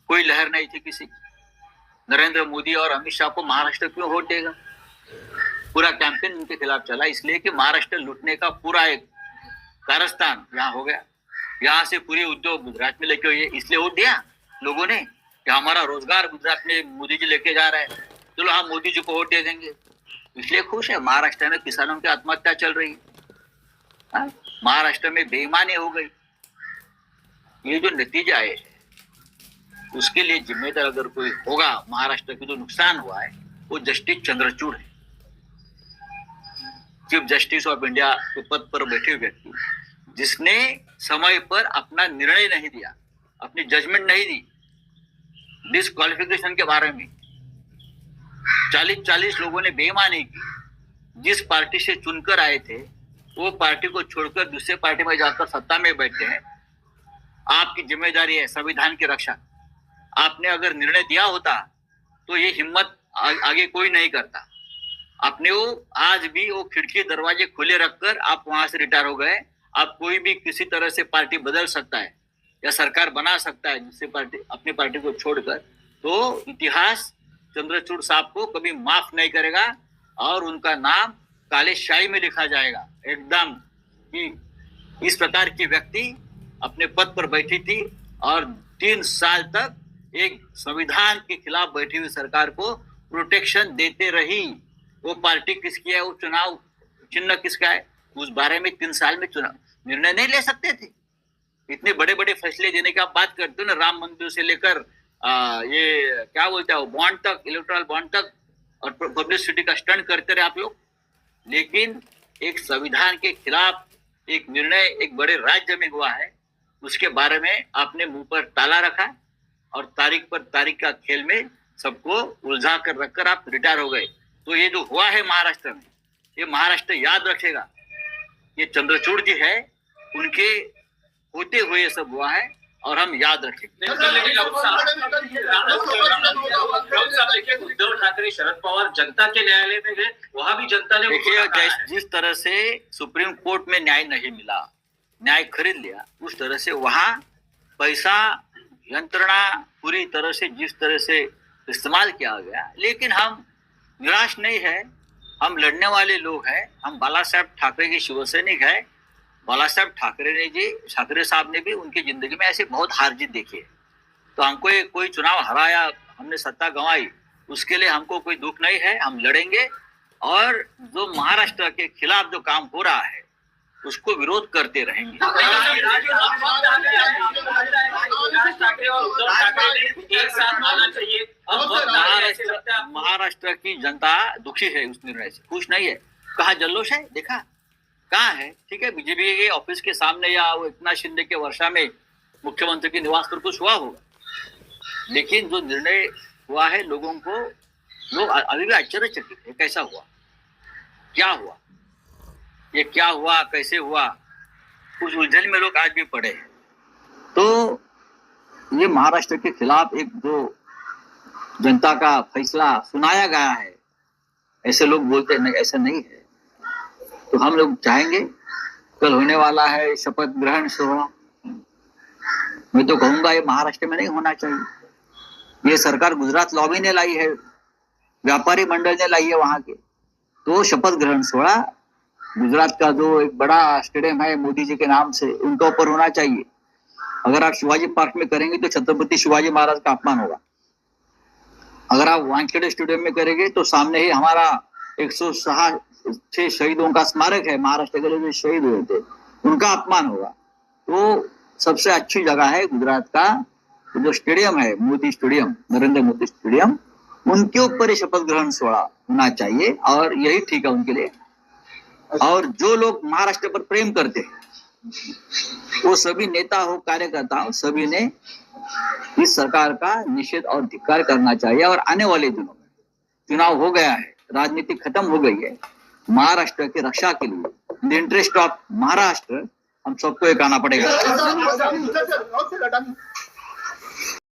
कोई लहर नहीं थी किसी की। नरेंद्र मोदी और अमित शाह को महाराष्ट्र क्यों वोट देगा? पूरा कैंपेन उनके खिलाफ चला, इसलिए कि महाराष्ट्र लूटने का पूरा एक कारस्तान यहाँ हो गया। यहाँ से पूरे उद्योग गुजरात में लेके हुए, इसलिए वोट दिया लोगों ने कि हमारा रोजगार गुजरात में मोदी जी लेके जा रहे हैं, चलो हम मोदी जी को वोट दे देंगे। इसलिए खुश है। महाराष्ट्र में किसानों की आत्महत्या चल रही है, महाराष्ट्र में बेईमानी हो गई। ये जो नतीजा है उसके लिए जिम्मेदार अगर कोई होगा, महाराष्ट्र की जो नुकसान हुआ है वो जस्टिस चंद्रचूड़ है। चीफ जस्टिस ऑफ इंडिया के पद पर बैठे व्यक्ति जिसने समय पर अपना निर्णय नहीं दिया, अपनी जजमेंट नहीं दी डिस्क्वालिफिकेशन के बारे में। 40-40 लोगों ने बेईमानी की। जिस पार्टी से चुनकर आए थे वो पार्टी को छोड़कर दूसरे पार्टी में जाकर सत्ता में बैठे हैं। आपकी जिम्मेदारी है संविधान की रक्षा। आपने अगर निर्णय दिया होता तो ये हिम्मत आगे कोई नहीं करता। आपने वो आज भी वो खिड़की दरवाजे खुले रखकर आप वहां से रिटायर हो गए। आप कोई भी किसी तरह से पार्टी बदल सकता है या सरकार बना सकता है जिससे पार्टी अपनी पार्टी को छोड़कर, तो इतिहास चंद्रचूड़ साहब को कभी माफ नहीं करेगा और उनका नाम काले शाही में लिखा जाएगा एकदम। कि इस प्रकार की व्यक्ति अपने पद पर बैठी थी और 3 साल तक एक संविधान के खिलाफ बैठी हुई सरकार को प्रोटेक्शन देते रही। वो पार्टी किसकी है, वो चुनाव चिन्ह किसका है, उस बारे में 3 साल में चुनाव निर्णय नहीं ले सकते थे। इतने बड़े बड़े फैसले देने की आप बात करते हो ना, राम मंदिर से लेकर ये क्या बोलते हैं बॉन्ड तक, इलेक्टोरल बॉन्ड तक, और पब्लिसिटी का स्टंट करते रहे आप लोग। लेकिन एक संविधान के खिलाफ एक निर्णय एक बड़े राज्य में हुआ है, उसके बारे में आपने मुंह पर ताला रखा और तारीख पर तारीख का खेल में सबको उलझा कर रखकर आप रिटायर हो गए। तो ये जो हुआ है महाराष्ट्र में, ये महाराष्ट्र याद रखेगा। ये चंद्रचूड़ जी है, उनके होते हुए ये सब हुआ है और हम याद रखेंगे। उद्धव ठाकरे, शरद पवार जनता के न्यायालय में गए, वहां भी जनता ने देखिए जिस तरह से सुप्रीम कोर्ट में न्याय नहीं मिला, न्याय खरीद लिया, उस तरह से वहां पैसा यंत्रणा पूरी तरह से जिस तरह से इस्तेमाल किया गया। लेकिन हम निराश नहीं है, हम लड़ने वाले लोग हैं। हम बाला साहब ठाकरे के शिवसैनिक है। बाला साहब ठाकरे साहब ने भी उनकी जिंदगी में ऐसे बहुत हार जीत देखी है। तो हमको कोई चुनाव हराया, हमने सत्ता गंवाई, उसके लिए हमको कोई दुख नहीं है। हम लड़ेंगे और जो महाराष्ट्र के खिलाफ जो काम हो रहा है उसको विरोध करते रहेंगे। महाराष्ट्र की जनता दुखी है, उस निर्णय से खुश नहीं है। कहाँ जल्लोष है, देखा कहाँ है? ठीक है, बीजेपी के ऑफिस के सामने या वो एकनाथ शिंदे के वर्षा में मुख्यमंत्री के निवास पर कुछ हुआ होगा, लेकिन जो निर्णय हुआ है लोगों को, लोग अभी भी आश्चर्यचकित है कैसा हुआ, क्या हुआ, ये क्या हुआ, कैसे हुआ, उस उलझन में लोग आज भी पड़े हैं। तो ये महाराष्ट्र के खिलाफ एक जो जनता का फैसला सुनाया गया है, ऐसे लोग बोलते हैं नहीं, ऐसा नहीं है। तो हम लोग चाहेंगे, कल होने वाला है शपथ ग्रहण समारोह, मैं तो कहूंगा ये महाराष्ट्र में नहीं होना चाहिए। ये सरकार गुजरात लॉबी ने लाई है, व्यापारी मंडल ने लाई है वहां के। तो शपथ ग्रहण सोहळा गुजरात का जो एक बड़ा स्टेडियम है मोदी जी के नाम से, उनके ऊपर होना चाहिए। अगर आप शिवाजी पार्क में करेंगे तो छत्रपति शिवाजी महाराज का अपमान होगा। अगर आप वानखेड़े स्टेडियम में करेंगे तो सामने ही हमारा 106 शहीदों का स्मारक है, महाराष्ट्र के जो शहीद हुए थे उनका अपमान होगा। तो सबसे अच्छी जगह है गुजरात का जो स्टेडियम है, मोदी स्टेडियम, नरेंद्र मोदी स्टेडियम, उनके ऊपर ही शपथ ग्रहण सोहळा होना चाहिए और यही ठीक है उनके लिए। और जो लोग महाराष्ट्र पर प्रेम करते हैं वो सभी नेता हो, कार्यकर्ता हो, सभी ने इस सरकार का निषेध और धिक्कार करना चाहिए। और आने वाले दिनों में चुनाव हो गया है, राजनीति खत्म हो गई है, महाराष्ट्र की रक्षा के लिए, in the interest of Maharashtra, हम सबको एक आना पड़ेगा।